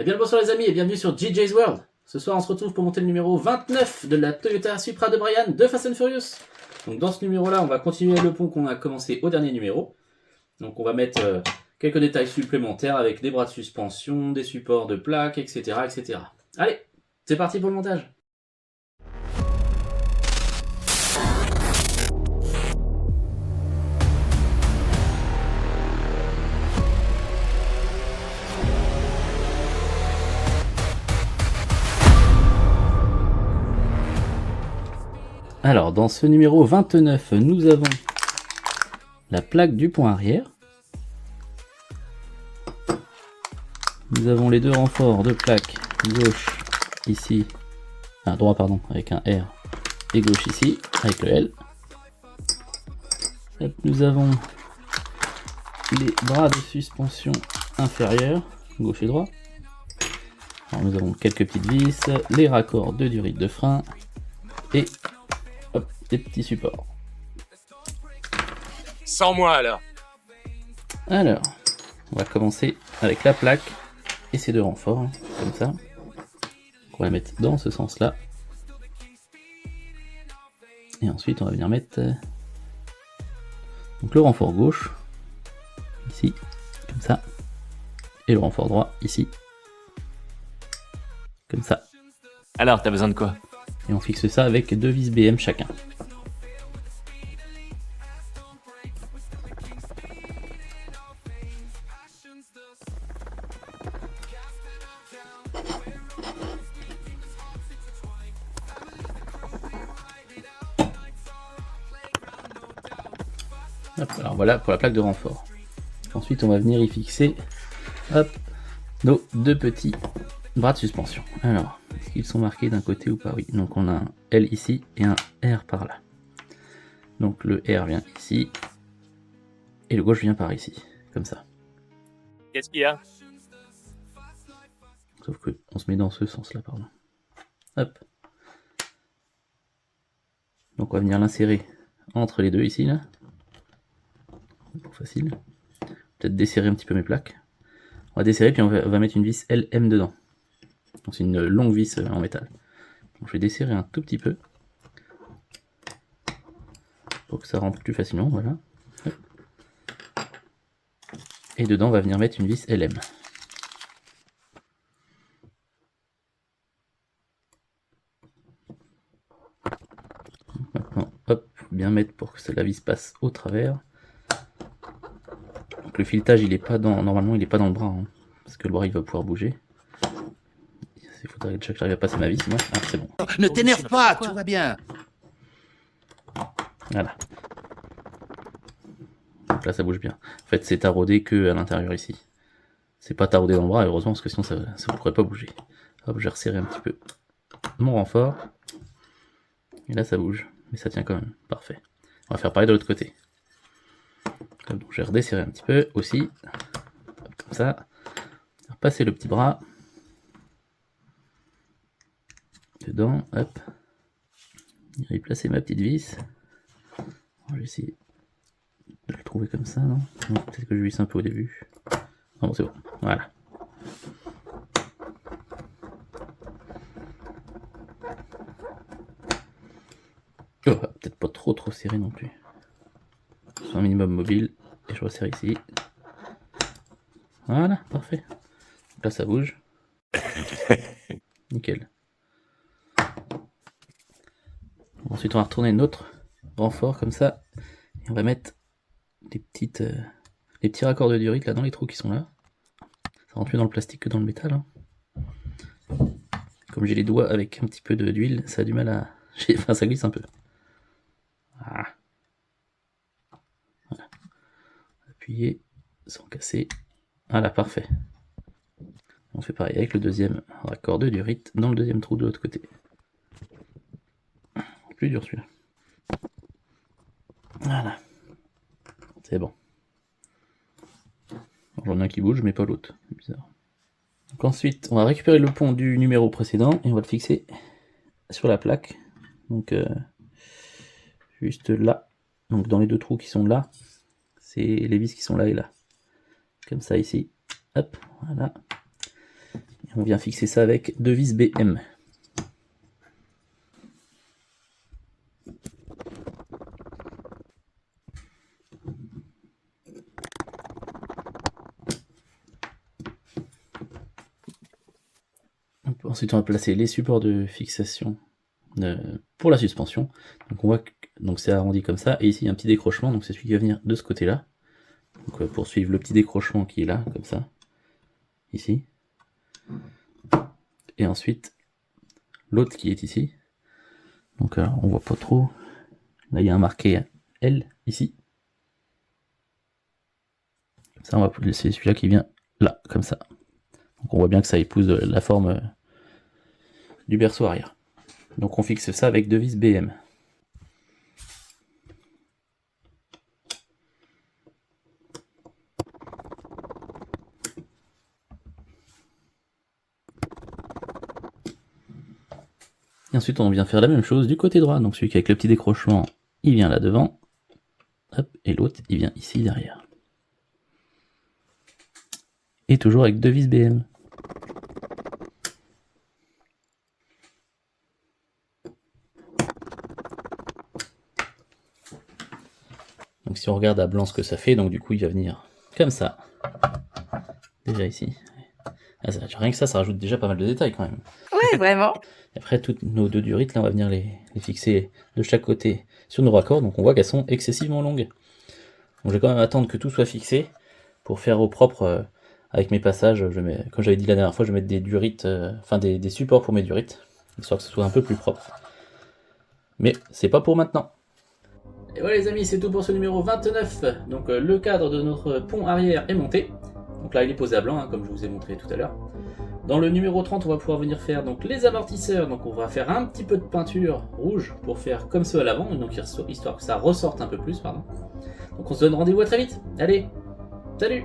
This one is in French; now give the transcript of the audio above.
Eh bien le bonsoir les amis et bienvenue sur JJ's World. Ce soir on se retrouve pour monter le numéro 29 de la Toyota Supra de Brian de Fast and Furious. Donc dans ce numéro là on va continuer le pont qu'on a commencé au dernier numéro. Donc on va mettre quelques détails supplémentaires avec des bras de suspension, des supports de plaques, etc. etc. Allez, c'est parti pour le montage. Alors, dans ce numéro 29, nous avons la plaque du pont arrière. Nous avons les deux renforts de plaque, gauche ici, droit pardon, avec un R, et gauche ici, avec le L. Nous avons les bras de suspension inférieurs, gauche et droit. Alors, nous avons quelques petites vis, les raccords de durite de frein, et hop, des petits supports. Sans moi alors. Alors, on va commencer avec la plaque et ces deux renforts, hein, comme ça. On va la mettre dans ce sens-là. Et ensuite, on va venir mettre donc le renfort gauche, ici, comme ça. Et le renfort droit, ici, comme ça. Alors, t'as besoin de quoi? Et on fixe ça avec deux vis BM chacun. Hop, alors voilà pour la plaque de renfort. Ensuite on va venir y fixer hop, nos deux petits bras de suspension. Alors, est-ce qu'ils sont marqués d'un côté ou pas? Oui, donc on a un L ici et un R par là. Donc le R vient ici et le gauche vient par ici, comme ça. Qu'est-ce qu'il y a? Sauf que on se met dans ce sens-là, pardon. Hop. Donc on va venir l'insérer entre les deux ici, là. Pour facile. Peut-être desserrer un petit peu mes plaques. On va desserrer puis on va mettre une vis LM dedans. Donc c'est une longue vis en métal. Donc je vais desserrer un tout petit peu. Pour que ça rentre plus facilement, voilà. Hop. Et dedans on va venir mettre une vis LM. Maintenant, hop, bien mettre pour que la vis passe au travers. Donc le filetage il est pas dans. Normalement il est pas dans le bras, hein, parce que le bras il va pouvoir bouger. Il faudrait déjà que j'arrive à passer ma vis, moi. Ah c'est bon. Ne t'énerve pas, tout va bien. Voilà. Donc là ça bouge bien. En fait c'est taraudé que à l'intérieur ici. C'est pas taraudé dans le bras, heureusement, parce que sinon ça pourrait pas bouger. Hop, je vais resserrer un petit peu mon renfort. Et là ça bouge, mais ça tient quand même. Parfait. On va faire pareil de l'autre côté. Donc je vais redesserrer un petit peu aussi. Hop, comme ça. Repasser le petit bras. Dedans, hop. Je vais placer ma petite vis. Je vais essayer de le trouver comme ça, non? Peut-être que je visse un peu au début. Non, c'est bon, voilà. Oh, peut-être pas trop serré non plus. Un minimum mobile. Et je resserre ici. Voilà, parfait. Donc là ça bouge. Nickel. Ensuite on va retourner notre renfort comme ça. Et on va mettre les petits raccords de durite là dans les trous qui sont là. Ça rentre mieux dans le plastique que dans le métal. Hein. Comme j'ai les doigts avec un petit peu d'huile, ça a du mal à... Enfin ça glisse un peu. Ah. Voilà. Appuyer sans casser. Voilà, parfait. On fait pareil avec le deuxième raccord de durite dans le deuxième trou de l'autre côté. Plus dur celui-là. Voilà. C'est bon. J'en ai un qui bouge mais pas l'autre. C'est bizarre. Donc ensuite, on va récupérer le pont du numéro précédent et on va le fixer sur la plaque. Donc juste là. Donc dans les deux trous qui sont là, c'est les vis qui sont là et là. Comme ça ici. Hop, voilà. Et on vient fixer ça avec 2 vis BM. Ensuite, on va placer les supports de fixation pour la suspension. Donc on voit que c'est arrondi comme ça, et ici il y a un petit décrochement, donc c'est celui qui va venir de ce côté-là. Donc pour suivre le petit décrochement qui est là, comme ça, ici. Et ensuite l'autre qui est ici. Donc alors, on voit pas trop. Là il y a un marqué L ici. Ça, on va laisser celui-là qui vient là, comme ça. Donc on voit bien que ça épouse la forme du berceau arrière. Donc on fixe ça avec 2 vis BM. Et ensuite on vient faire la même chose du côté droit. Donc celui qui avec le petit décrochement, il vient là devant. Hop, et l'autre, il vient ici derrière. Et toujours avec 2 vis BM. Donc si on regarde à blanc ce que ça fait, donc du coup il va venir comme ça. Déjà ici. Ah, rien que ça rajoute déjà pas mal de détails quand même. Ouais, vraiment. Et après toutes nos 2 durites, là on va venir les fixer de chaque côté sur nos raccords, donc on voit qu'elles sont excessivement longues. Donc je vais quand même attendre que tout soit fixé pour faire au propre avec mes passages. Comme j'avais dit la dernière fois, je vais mettre des durites, des supports pour mes durites, histoire que ce soit un peu plus propre. Mais c'est pas pour maintenant. Et voilà les amis, c'est tout pour ce numéro 29. Donc le cadre de notre pont arrière est monté. Donc là il est posé à blanc, comme je vous ai montré tout à l'heure. Dans le numéro 30, on va pouvoir venir faire donc les amortisseurs. Donc on va faire un petit peu de peinture rouge pour faire comme ceux à l'avant, donc histoire que ça ressorte un peu plus, pardon. Donc on se donne rendez-vous à très vite. Allez, salut!